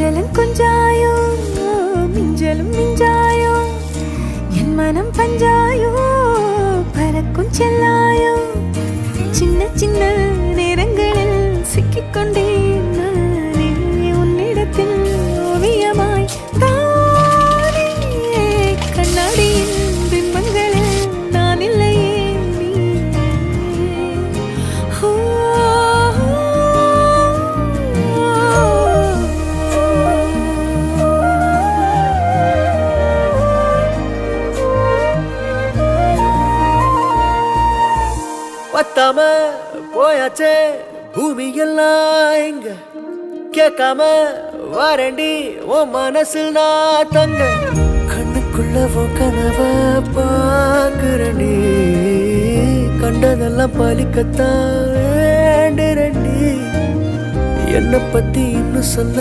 கொஞ்சலும் கொஞ்சாயோ மிஞ்சலும் மிஞ்சாயோ என் மனம் பஞ்சாயோ பறக்கும் செல்லாயோ சின்ன சின்ன நேரங்களில் சிக்கிக்கொண்டேன் நானே உன்னிடத்தில் ஓவியமாய் தானே கண்ணாடியின் பிம்பங்களில் நான் இல்லையே பத்தாம போயாச்சே பூமி எல்லாம் இங்க கேட்காம வாரண்டி உன் மனசில் நான் தங்க கண்ணுக்குள்ள உன் கனவ பாக்குறண்டி கண்டதெல்லாம் பலிக்கத்தான் வேண்டுறண்டி என்னை பத்தி இன்னும் சொல்ல